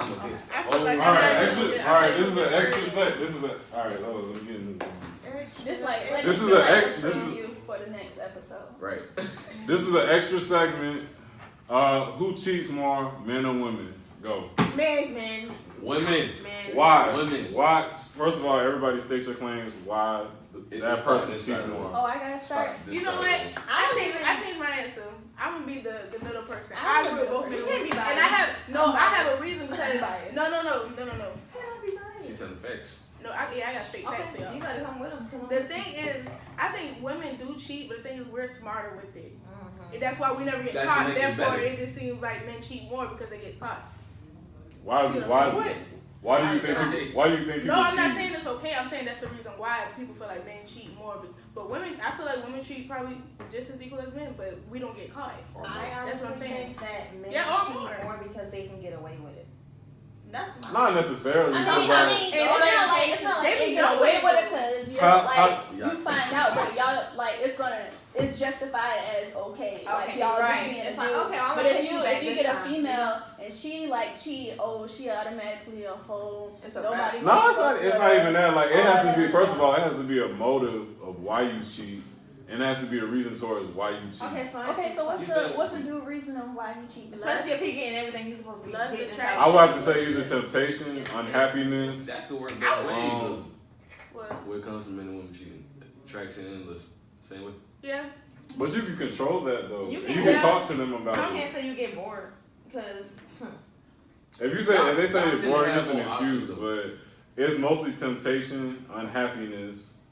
I'm against that. All right. This is an extra set. This is a. All right. Oh, let me get into This is a for the next episode. Right. This is an extra segment. Who cheats more, men or women? Go. Men. Women. Why? Women. Why? First of all, everybody states your claims. Why that person cheats more? Oh, I gotta start. You know what? I changed my answer. I'm gonna be the middle person. I agree with both men. And I have a reason because no. She's telling facts. No, I got straight facts for y'all. You gotta come with them. The thing is, I think women do cheat, but the thing is, we're smarter with it. And that's why we never get caught. Therefore, it just seems like men cheat more because they get caught. Why do you think? Why do you think? No, I'm not saying it's okay. I'm saying that's the reason why people feel like men cheat more. But women, I feel like women cheat probably just as equal as men, but we don't get caught. That's what I'm saying. That men cheat more because they can get away with it. That's not necessarily. It's not like they get away with it because you find out, but y'all it's justified as okay. Like y'all just being a dude. But if you get a female and she cheat, she automatically a hoe. Nobody. No, it's not even that. Like it has to be. First of all, it has to be a motive of why you cheat. And there has to be a reason towards why you cheat. Okay, so what's the new reason of why you cheat? Especially if he getting everything he's supposed to be getting. I would have to say either temptation, unhappiness. That could work both ways. When it comes to men and women cheating, attraction and lust, same way. Yeah. But you can control that though. You can talk to them about it. Some can't say you get bored because. If they say it's bored, it's just an excuse. But it's mostly temptation, unhappiness.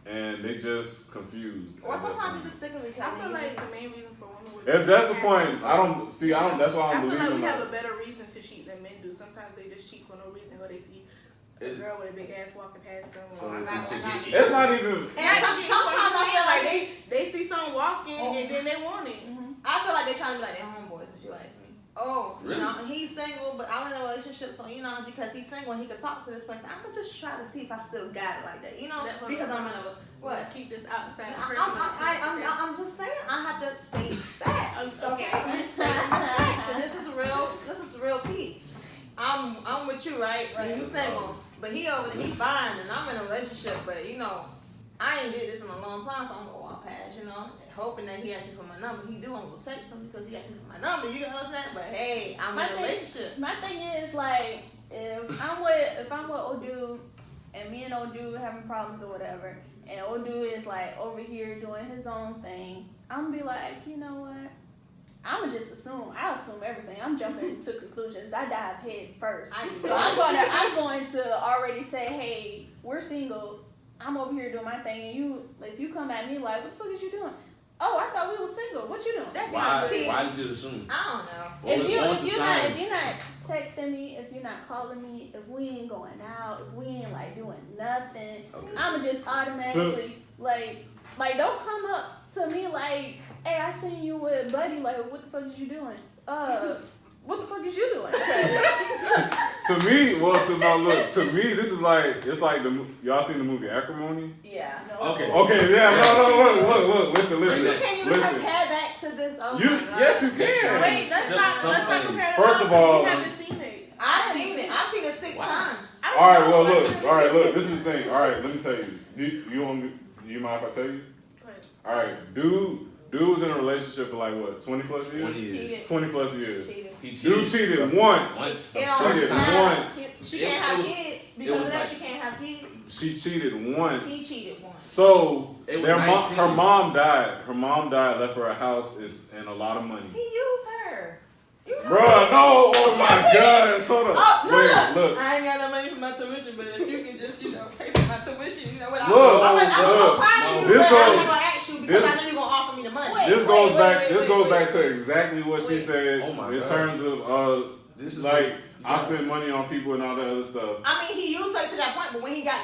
And they just confused. Or sometimes you just sick of each other. I feel like the main reason for women would if that's the point, I don't. That's why I'm believing. I feel like we have a better reason to cheat than men do. Sometimes they just cheat for no reason, or they see a girl with a big ass walking past them. It's not even. And sometimes I feel like they see someone walking and then they want it. I feel like they're trying to be like their homeboys, if you ask me. Oh, really? He's single, but I'm in a relationship, so because he's single and he could talk to this person, I'm gonna just try to see if I still got it like that, because I'm in a keep this outside. I'm just saying I have to stay back. Okay, and this is real tea. I'm with you, right? You single, but he fine, and I'm in a relationship, but I ain't did this in a long time, so I'm gonna walk past, hoping that he asks me for my number. He do, I'm gonna text him because he asked me for my number. You can understand? But hey, I'm in a relationship. My thing is like if I'm with old dude and me and old dude having problems or whatever, and old dude is like over here doing his own thing, I'm gonna be like, you know what? I'ma just assume. I assume everything. I'm jumping to conclusions. I dive head first. So I'm going to already say, hey, we're single. I'm over here doing my thing, and if you come at me like, what the fuck is you doing? Oh, I thought we were single. What you doing? That's why did you assume? I don't know. If you're not texting me, if you're not calling me, if we ain't going out, if we ain't doing nothing, I'ma just automatically don't come up to me like, hey, I seen you with Buddy. Like, what the fuck is you doing? What the fuck is you doing? To me, this is it's like y'all seen the movie Acrimony? Yeah. No. Okay, yeah, look, listen. You can't even compare that to this. Yes, you can. Wait, let's not compare. First of all, you haven't seen it. I've seen it 6 times. All right, look, this is the thing. All right, let me tell you. Do you mind if I tell you? All right, dude was in a relationship for 20 plus years? 20 plus years. Dude cheated once. Cheated once. She can't have kids. Because of that, she can't have kids. She cheated once. He cheated once. So her mom died. Her mom died, left her a house and a lot of money. He used her. Bruh, no! Oh my gosh! Hold up. Look. I ain't got no money for my tuition, but if you can just, pay for my tuition, what I'm gonna ask you because I know you're gonna offer me the money. This goes back to exactly what she said in terms of I spend money on people and all that other stuff. I mean, he used her to that point, but when he got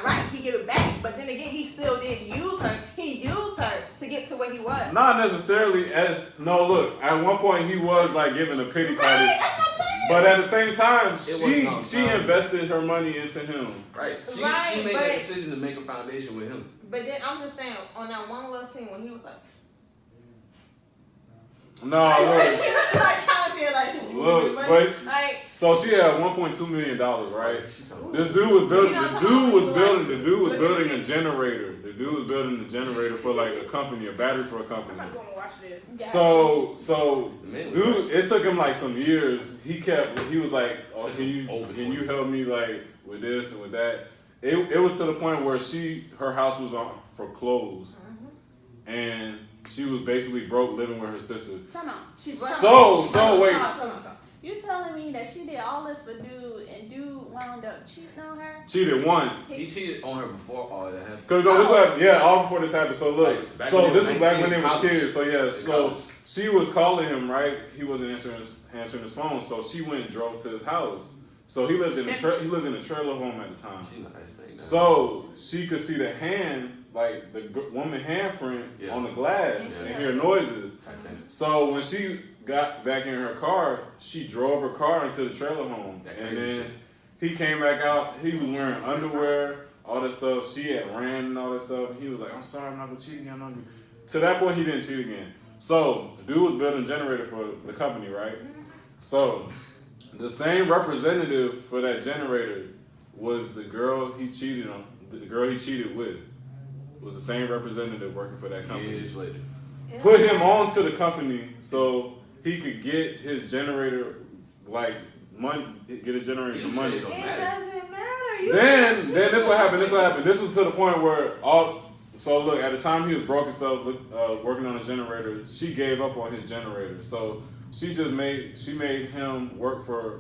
right, he gave it back. But then again, he still didn't use her. He used her to get to where he was. Not necessarily look, at one point he was giving a pity party. Right, that's what I'm saying. But at the same time, she invested her money into him. Right. She made that decision to make a foundation with him. But then I'm just saying, on that one little scene when he was like, No, look, but so she had $1.2 million, right? The dude was building a generator. The dude was building a generator for like a company, a battery for a company. I'm not gonna watch this. So dude, it took him like some years. He was like, oh, can you help me like with this and with that? It was to the point where her house was on foreclosed, and she was basically broke living with her sisters. So wait. You telling me that she did all this for dude and dude wound up cheating on her? Cheated once. He cheated on her before all that happened. Cause no, this happened. Yeah, all before this happened. So look, this was back when they was kids. So yeah, so she was calling him, right? He wasn't answering his phone. So she went and drove to his house. So he lived in a trailer home at the time. So she could see the hand, like the woman handprint on the glass and hear noises. So when she got back in her car, she drove her car into the trailer home. And then he came back out. He was wearing underwear, all that stuff. She had ran and all that stuff. And he was like, I'm sorry, I'm not going to cheat again. To that point, he didn't cheat again. So the dude was building a generator for the company, right? So the same representative for that generator was the girl he cheated on. The girl he cheated with was the same representative working for that company. Years later. Put him on to the company so he could get his generator, like, money, get his generator some money. It doesn't matter. Then this what happened. This was to the point where so look, at the time he was broke and stuff, working on his generator, she gave up on his generator. So she made him work for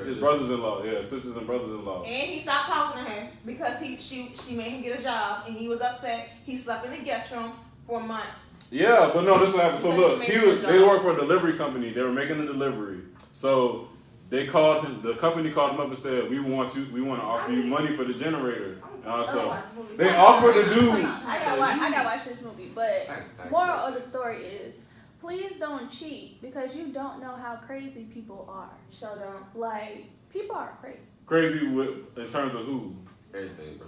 his brothers-in-law, sisters and brothers-in-law. And he stopped talking to her because she made him get a job, and he was upset. He slept in the guest room for months. Yeah, but no, this is what happened. So look, they worked for a delivery company. They were making a delivery. So they called him. The company called him up and said, "We want to offer you money for the generator and all that stuff." They offered the dude. I gotta watch this movie. But moral of the story is, please don't cheat because you don't know how crazy people are. So don't. Like, people are crazy. Crazy in terms of who? Everything, bro.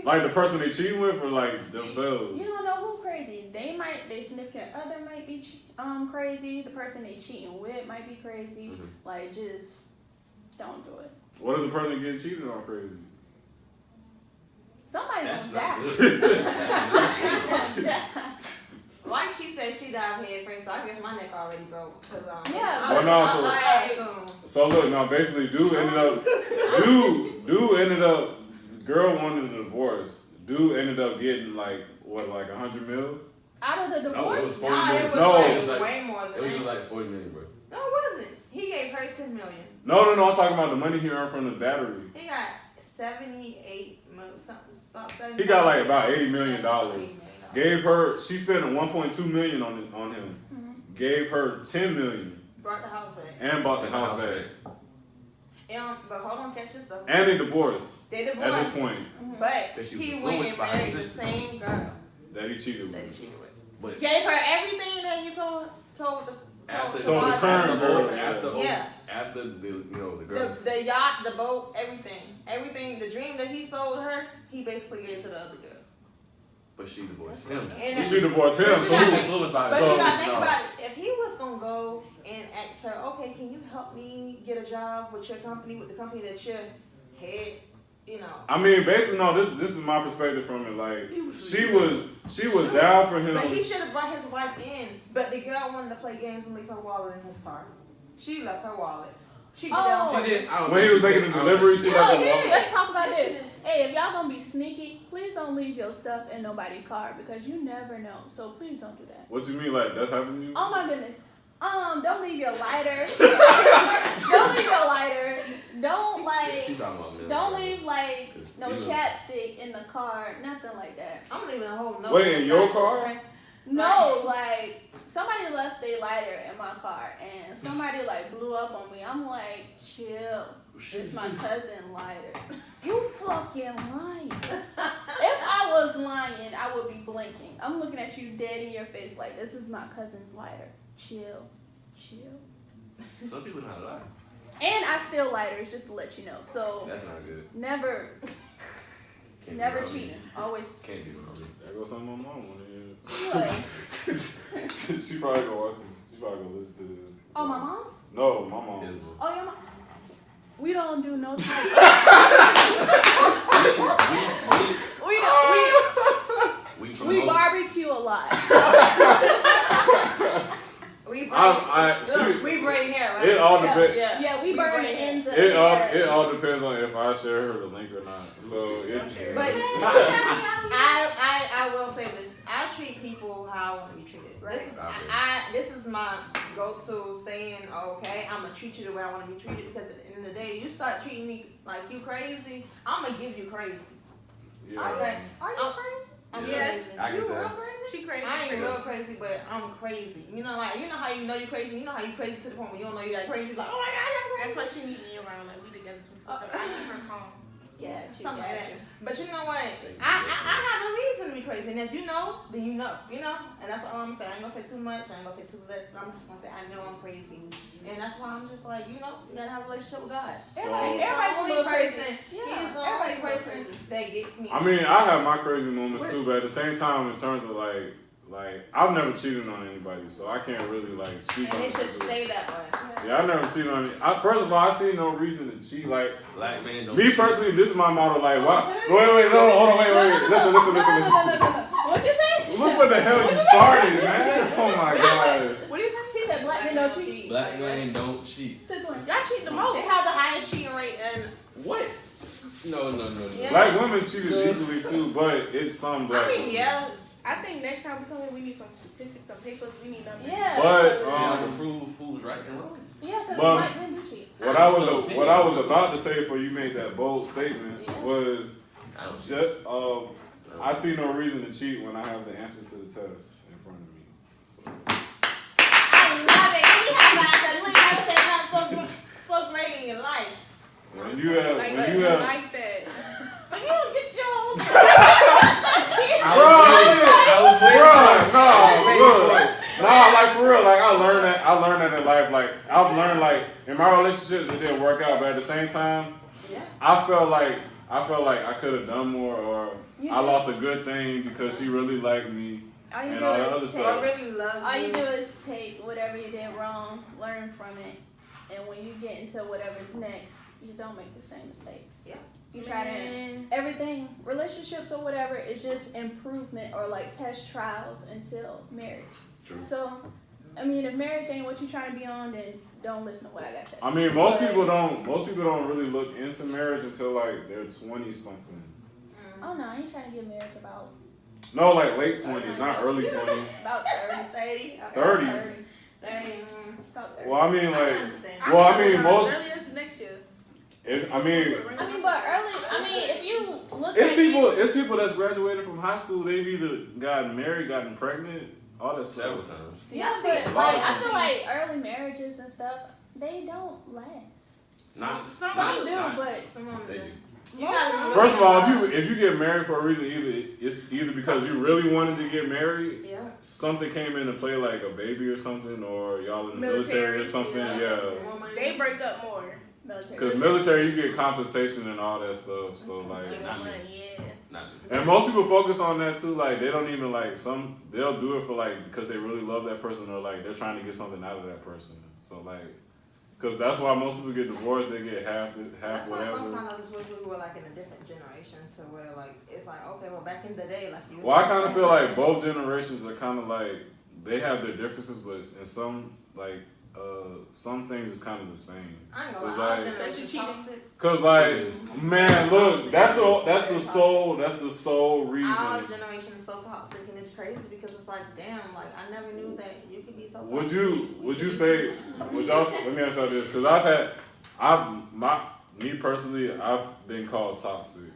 Like the person they cheating with, or like themselves? You don't know who crazy. Their significant other might be crazy. The person they cheating with might be crazy. Mm-hmm. Like, just don't do it. What if the person getting cheated on crazy? Somebody That's gonna not die. Like she said, she died head first, so I guess my neck already broke. So look, now basically, dude ended up. Girl wanted a divorce. Dude ended up getting like $100 million out of the divorce. No, it was 40 million. It was way more than that. It was like 40 million, bro. No, it wasn't. He gave her $10 million. No. I'm talking about the money he earned from the battery. He got 78 million, something. About 70 he got like about $80 million. Gave her. She spent $1.2 million on him. Mm-hmm. Gave her $10 million. Brought the house back. And bought the house back. But hold on, catch this though. And they divorced. They divorced. At this point. Mm-hmm. But he went and married the same girl that he cheated with. But gave her everything that he told the current girl. After the girl. The yacht, the boat, everything, the dream that he sold her, he basically gave to the other girl. But she divorced him. She divorced him. But you gotta think about it. If he was gonna go and ask her, okay, can you help me get a job with your company, with the company that you're head, I mean, basically, no. This is my perspective from it. Like, she was down for him. But he should have brought his wife in. But the girl wanted to play games and leave her wallet in his car. She left her wallet. She did. When he was making the delivery, she left her wallet. Let's talk about this. Hey, if y'all gonna be sneaky, please don't leave your stuff in nobody's car because you never know. So please don't do that. What you mean, like that's happened to you? Oh my goodness. Don't leave your lighter. Don't leave your lighter. Don't don't leave like no chapstick in the car. Nothing like that. I'm leaving a whole note. Wait, in your car? No, like somebody left their lighter in my car and somebody like blew up on me. I'm like, chill. It's my cousin's lighter. You fucking lying. If I was lying, I would be blinking. I'm looking at you dead in your face like, this is my cousin's lighter. Chill. Some people know how to lie. And I steal lighters, just to let you know. So that's not good. Never cheating. Always. Can't be wrong. There goes something on my mom. What? She probably gonna watch this. probably gonna listen to this. Oh, my mom's? No, my mom. Oh, your mom? We don't do no type we barbecue a lot. We braid hair, right? It all depends. Yeah, we burn the ends of it all depends on if I share her the link or not. So but I will say this. I treat people how I want to be treated. Right. This is my go-to saying, okay, I'm going to treat you the way I want to be treated, because at the end of the day, you start treating me like you crazy, I'm going to give you crazy. Yeah. Okay. Are you crazy? Yes. I you can real tell. crazy? She crazy. I ain't real crazy, but I'm crazy. You know, like, you know how you know you're crazy? You know how you crazy to the point where you don't know you're like crazy? Like, oh my God, I'm crazy. That's why she need me around. Like, we together 24/7. I keep her calm. Yeah, something like that. But you know what? I have a reason to be crazy. And if you know, then you know. You know? And that's all I'm going to say. I ain't going to say too much. I ain't going to say too less. I'm just going to say I know I'm crazy. And that's why I'm just like, you know, you got to have a relationship with God. Everybody's the only person. He's the only person that gets me. I mean, I have my crazy moments too, but at the same time, in terms of like I've never cheated on anybody, so I can't really like speak on it. And it should stay that way. Yeah, I never cheated on any. First of all, I see no reason to cheat. Like, black man don't me cheat. personally, this is my motto. Like, why? Wait, hold on, wait. Listen. What you say? Look what the hell you started, man. Oh my gosh. What do you say? He said black men don't cheat. Black men don't cheat. Since when? Y'all cheat the most. They have the highest cheating rate and What? No. Yeah. Black women cheated equally too, but it's some black. I mean, yeah. I think next time we come in, we need some statistics, some papers. We need numbers. Yeah. But See how to prove who's right and wrong. Yeah, because But- black men do cheat. What I was about to say before you made that bold statement was, I don't cheat. I see no reason to cheat when I have the answers to the test in front of me. So. I love it. We have nothing so great in your life. When you have, like that. But you don't get yours. Like for real, like I learned that in life. Like I've learned, like in my relationships it didn't work out, but at the same time, I felt like I could have done more, or I lost a good thing because she really liked me and all that other stuff. All you do is take whatever you did wrong, learn from it, and when you get into whatever's next, you don't make the same mistakes. Yeah. You try to everything, relationships or whatever, is just improvement or like test trials until marriage. True. So, I mean, if marriage ain't what you're trying to be on, then don't listen to what I got to say. I mean, most people don't really look into marriage until like they're 20 something. Oh no, I ain't trying to get married about. No, like late 20s, not early 20s. About 30. 30. 30. About 30. Well, I mean, like, most. Earliest next year. But early. If you look It's people that's graduated from high school. They've either gotten married, gotten pregnant, all that stuff. Several times. Yeah, but like I feel like early marriages and stuff, they don't last. Some do, but Some of them They do. do. First of all, if you get married for a reason, it's either because you really wanted to get married, something came into play like a baby or something, or y'all in the military or something. Yeah. They break up more. Because military, you get compensation and all that stuff. So like, Not me. and most people focus on that too. Like they don't even like they'll do it for like because they really love that person, or like they're trying to get something out of that person. So like. Because that's why most people get divorced. They get half That's why whatever. sometimes I just wish we were like in a different generation to where like it's like okay, well back in the day like you. Well, I kind of feel like both generations are kind of like they have their differences, but in some things it's kind of the same. I ain't gonna lie, our generation toxic. Cause like man, look, that's the sole reason. Our generation is so toxic and it's crazy because it's like damn, like I never knew that you could be so toxic. Would you say? Would y'all? Let me ask y'all this, cause me personally, I've been called toxic.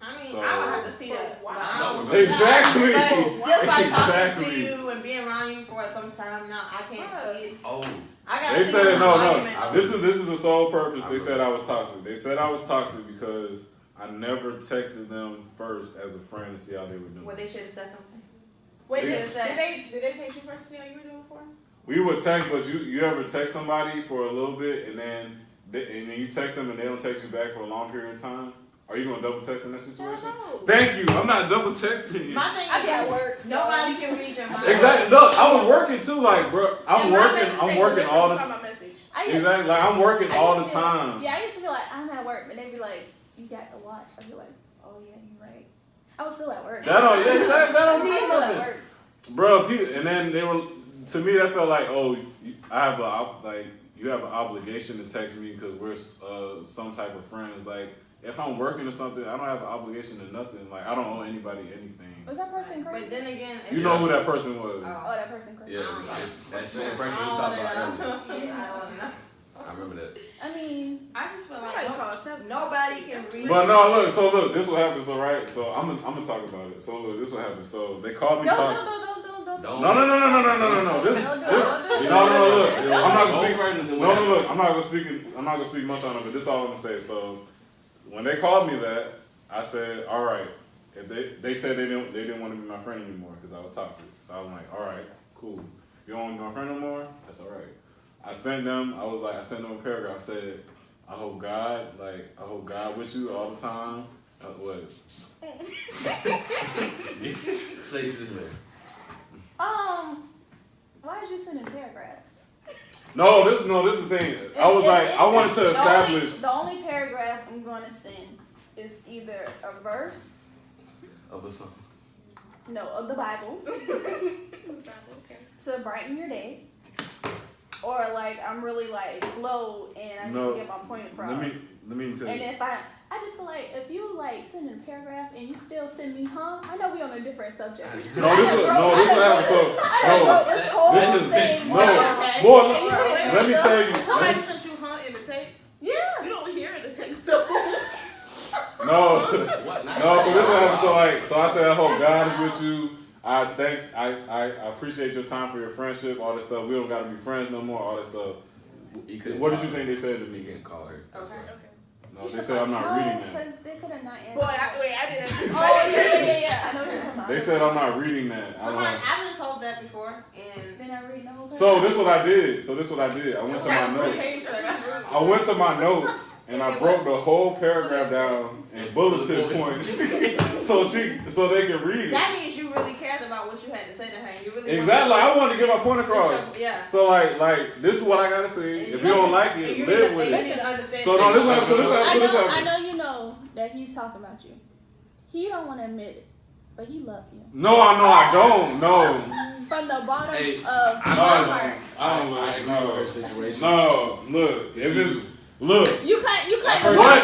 I mean, So, I would have to see that. Wow. Exactly. But just like talking to you and being around you for some time now, I can't see it. Oh. They said no. This is the sole purpose. They said I was toxic. They said I was toxic because I never texted them first as a friend to see how they were doing. Well, they should have said something. Wait, did they text you first to see how you were doing before? We would text, but you ever text somebody for a little bit and then you text them and they don't text you back for a long period of time? Are you gonna double text in that situation? No. Thank you. I'm not double texting you. My thing is at work. Nobody can read your mind. Exactly. Look, I was working too. Like, bro, I'm working all the time. Exactly. Like I'm working all the time. Yeah, I used to feel like I'm at work, but they'd be like, "You got to watch." I'd be like, "Oh yeah, you're right." I was still at work. That don't mean nothing, bro. People, and then they were to me that felt like, oh, you have an obligation to text me because we're some type of friends. Like if I'm working or something, I don't have an obligation to nothing. Like I don't owe anybody anything. Was that person crazy? But then again, you know who that person was? Oh, that person crazy. Yeah, that same person we talked about earlier. Yeah, I don't know. I remember that. I mean, I just feel like nobody can read. But no, look, this what happened. So right, so I'm gonna talk about it. So look, this what happened. So they called me. No. No. This. No. Look, I'm not gonna speak. No. Look, I'm not gonna speak much on it. But this is all I'm gonna say. So when they called me that, I said, all right. If they said they didn't want to be my friend anymore because I was toxic. So I was like, all right, cool. You don't want to be my friend no more? That's all right. I sent them a paragraph. I said, I hope God with you all the time. What? Say this, man. why did you send in paragraphs? No, this is the thing. I wanted to establish. The only paragraph I'm going to send is either a verse. Of a song. No, of the Bible. To brighten your day. Or like I'm really like low and I need to get my point across. Let me tell you. And if I just feel like if you like send in a paragraph and you still send me I know we on a different subject. This is boy, let me tell you. Somebody sent you in the text. Yeah. You don't hear in the text though. No. So this what happened. So I said, I hope God is with you. I appreciate your time for your friendship, all this stuff. We don't gotta be friends no more, all that stuff. What did you think they said to me? You can't call her. Okay. No, they said I'm not reading that. Because they could have not answered. Boy, I didn't. Oh yeah. I know what you're talking about. They said I'm not reading that. I've been told that before, and then I read the whole thing. So this what I did. I went to my notes. I went to my notes and I broke the whole paragraph down in bulleted points, so they could read it. That means you really cared about what you had to say to her. And you really exactly. I wanted to get my point across. Yeah. So like this is what I gotta say. If you don't like it, live with it. So no, this one. I know you know that he's talking about you. He don't want to admit it, but he loves you. No, I don't. No. From the bottom of my heart. I don't agree with her situation. No, look. If it's look. You can't. What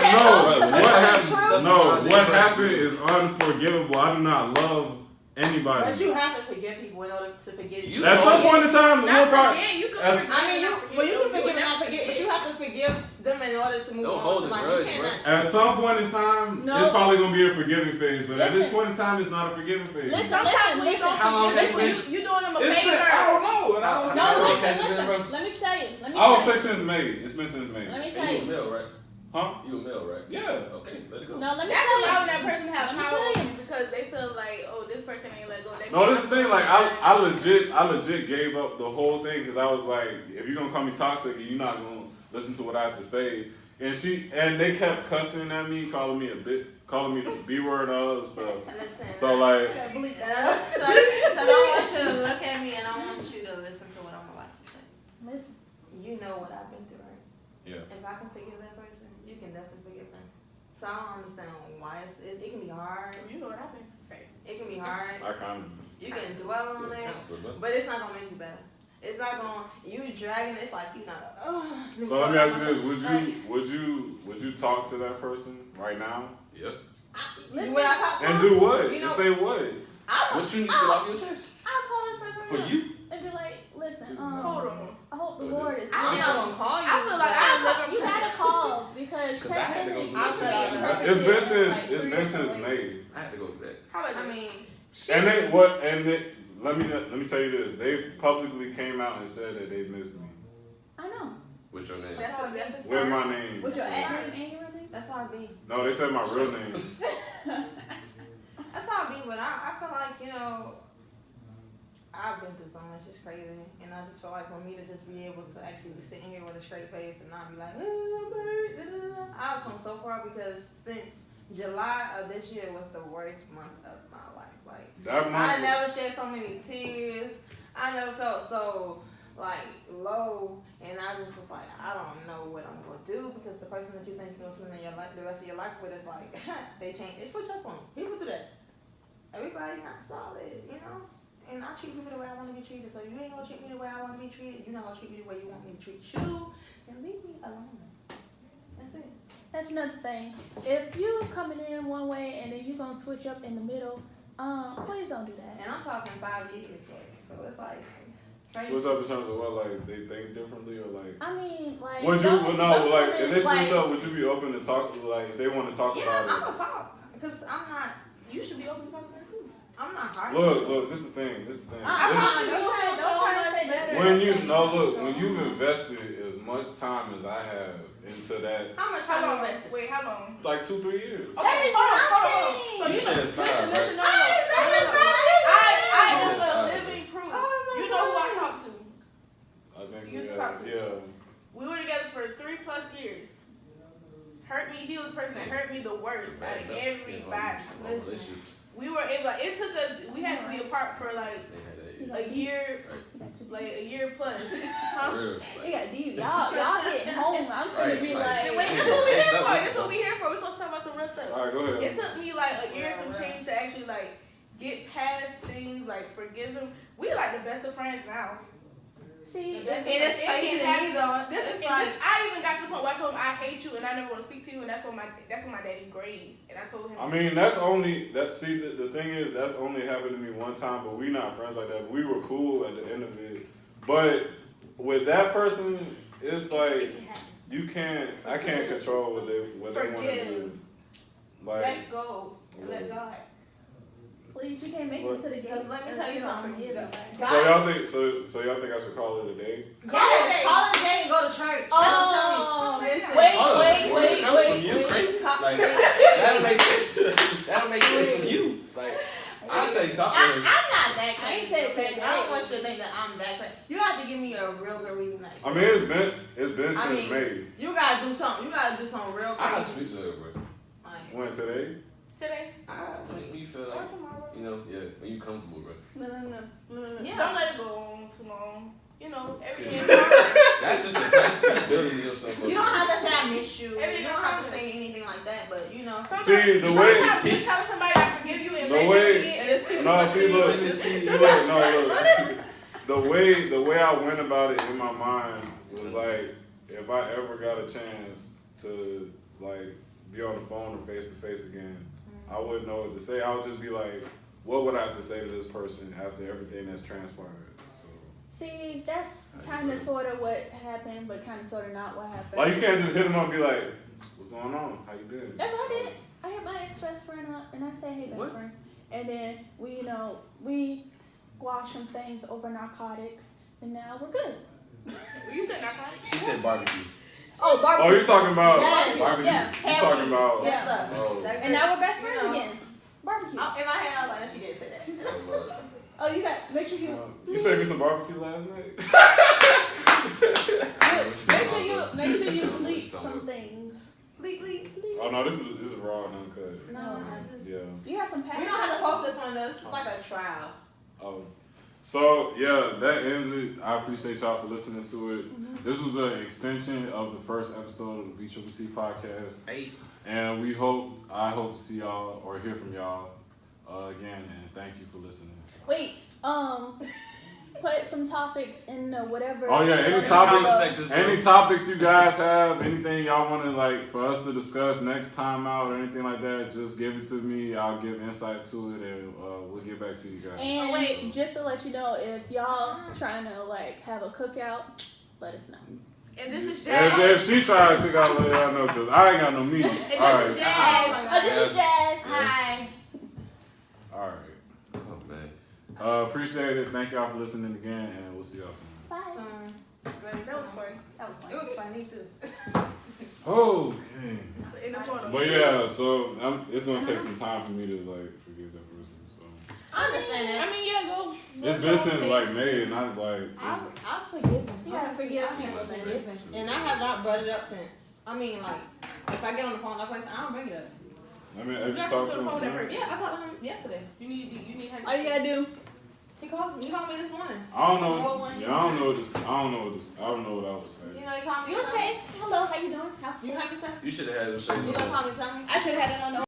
happened is unforgivable. I do not love anybody. But you have to forgive people in order to forget you. At some point in time, you can forgive. You can forgive and not forget, but you have to forgive them in order to move on to life. At some point in time, it's probably gonna be a forgiving phase, but at this point in time, it's not a forgiving phase. Listen. How long has it been? You doing them a favor? I don't know. Listen. Let me tell you. I would say since May. It's been since May. Let me tell you. You a male, right? Huh? You a male, right? Yeah. Okay, let it go. No, let me That's tell you. allowing that person to have power over you because they feel like, oh, this person ain't let go. No, this is the thing. Like I legit gave up the whole thing because I was like, if you're gonna call me toxic and you're not gonna listen to what I have to say, and they kept cussing at me, calling me the B word, and all that stuff. Listen, so like, so I don't want you to look at me, and I want you to listen to what I'm about to say. Listen. You know what I've been through, right? Yeah. If I can forgive that person, you can definitely forgive them. So I don't understand why it can be hard. You know what I've been saying. It can be hard. I kind of. You can dwell on it, but it's not gonna make you better. It's not gonna dragging. It's like you not. So let me ask you this: Would you talk to that person right now? Yep. When I talk to and do what? And say what? What you need to get off your chest? I'll call this person for you. And be like, listen, hold on. I hope the Lord is. I'm not gonna call you. I feel like you gotta call because I had to go through It's been since May. I had to go through that. How about let me tell you this. They publicly came out and said that they missed me. I know. With your name. That's with my name. With your ad name and your real name? That's how I be. No, they said my real name. That's how I be, but I feel like, I've been through so much, it's crazy. And I just feel like for me to just be able to actually be sitting here with a straight face and not be like, I've come so far because since July of this year was the worst month of my life. Like, I never shed so many tears. I never felt so like low, and I just was like, I don't know what I'm gonna do because the person that you think you're gonna spend your life, the rest of your life with, is like they switch up on you. People do that. Everybody not solid, you know. And I treat people the way I want to be treated. So you ain't gonna treat me the way I want to be treated. You're not gonna treat me the way you want me to treat you. And leave me alone. That's it. That's another thing. If you coming in one way and then you gonna switch up in the middle, please don't do that. And I'm talking 5 years, so it's like. Switch up in terms of what, like they think differently, or like. I mean, like. Would you if they switch up, would you be open to talk? Like, if they want to talk about it. Yeah, I'm gonna talk because I'm not. You should be open to talking about it too. I'm not hard. Look. This is the thing. When you've invested as much time as I have into that. How long? Wait, how long? Like 2-3 years. Okay, hold on. So you said 5, right? I am the living proof. You know who I talk to. I think You so. talk to. Yeah. We were together for 3+ years. Hurt me. He was the person that hurt me the worst out of everybody. Listen, we were able. It took us. We had to be apart for like a year, plus. Huh? You got deep. Y'all getting home. I'm gonna be like. Wait, this is what we here for. We're supposed to talk about some real stuff. All right, go ahead. It took me like a year and some change to actually like get past things, like forgive him. We like the best of friends now. See, it's crazy to me though. I even got to the point where I told him I hate you and I never want to speak to you, and that's when my daddy grade, and I told him. I mean, the thing is, that's only happened to me one time, but we not friends like that. We were cool at the end of it, but with that person, it's like I can't control what they want to do. Like, let go, let God. Please, you can't make it to the gates. Let me tell you something. So y'all think I should call it a day? Call it a day and go to church. Oh, wait. You crazy? Like, that don't make sense. That don't make sense from you. Like, I say talk to him. I'm not that crazy. I ain't say crazy. I don't want you to think that I'm that crazy. You have to give me a real good reason. I mean, it's been since May. You gotta do something. You gotta do something real crazy. I speak to her, bro. When today? Today. When you feel like, you know, when you comfortable, bro. No. Yeah. Don't let it go on too long. You know, everything. That's just the pressure building yourself up. You don't have to say I miss you. Everything You don't have to say anything like that, but you know. See, the way. Sometimes just telling somebody I forgive you and the way I went about it in my mind was like, if I ever got a chance to like be on the phone or face to face again, I wouldn't know what to say. I would just be like, what would I have to say to this person after everything that's transpired? So. See, that's kind of sort of what happened, but kind of sort of not what happened. Like, you can't just hit them up and be like, what's going on? How you been? That's what I did. I hit my ex-best friend up and I said, hey, best friend. And then we squashed some things over narcotics, and now we're good. You said narcotics? She said barbecue. Oh, barbecue. Oh, you're talking about barbecue. Yeah. You're talking about. Yeah. And now we're best friends again. Barbecue. In my head, I was like, she did say that. Oh, you got, make sure you. You saved me some barbecue last night. Make sure you bleep some things. Bleep. Oh no, this is raw and uncut. No, yeah. You have some. We don't have to post this one. This is like a trial. Oh. So, yeah, that ends it. I appreciate y'all for listening to it. Mm-hmm. This was an extension of the first episode of the BCCC podcast. Hey. And I hope to see y'all or hear from y'all again, and thank you for listening. Wait, put some topics in whatever. Oh yeah, any topics you guys have, anything y'all want to like for us to discuss next time out or anything like that, just give it to me. I'll give insight to it, and we'll get back to you guys. And just to let you know, if y'all trying to like have a cookout, let us know. And this is Jazz. If she trying to cook out, let y'all know, because I ain't got no meat. And this is Jazz. This is Jazz. Hi. All right. Appreciate it. Thank y'all for listening again, and we'll see y'all soon. Bye. That was fun. It was funny too. Okay. In the photo. But yeah, so it's gonna take some time for me to like forgive that person. So I understand that. I mean, yeah, go. It's been since like May, and I like. I forgive him. You gotta forgive people. And I have not brought it up since. I mean, like, if I get on the phone with that person, I don't bring it up. I mean, have you talked to him? Yeah, I talked to him yesterday. You need. All you gotta do, He called me. You called me this morning. I don't know. Yeah, I don't know what I was saying. You know, he called me. You say hello. How you doing? How's you heard me say? You should have had him say. You gonna call me something? I should have had it on the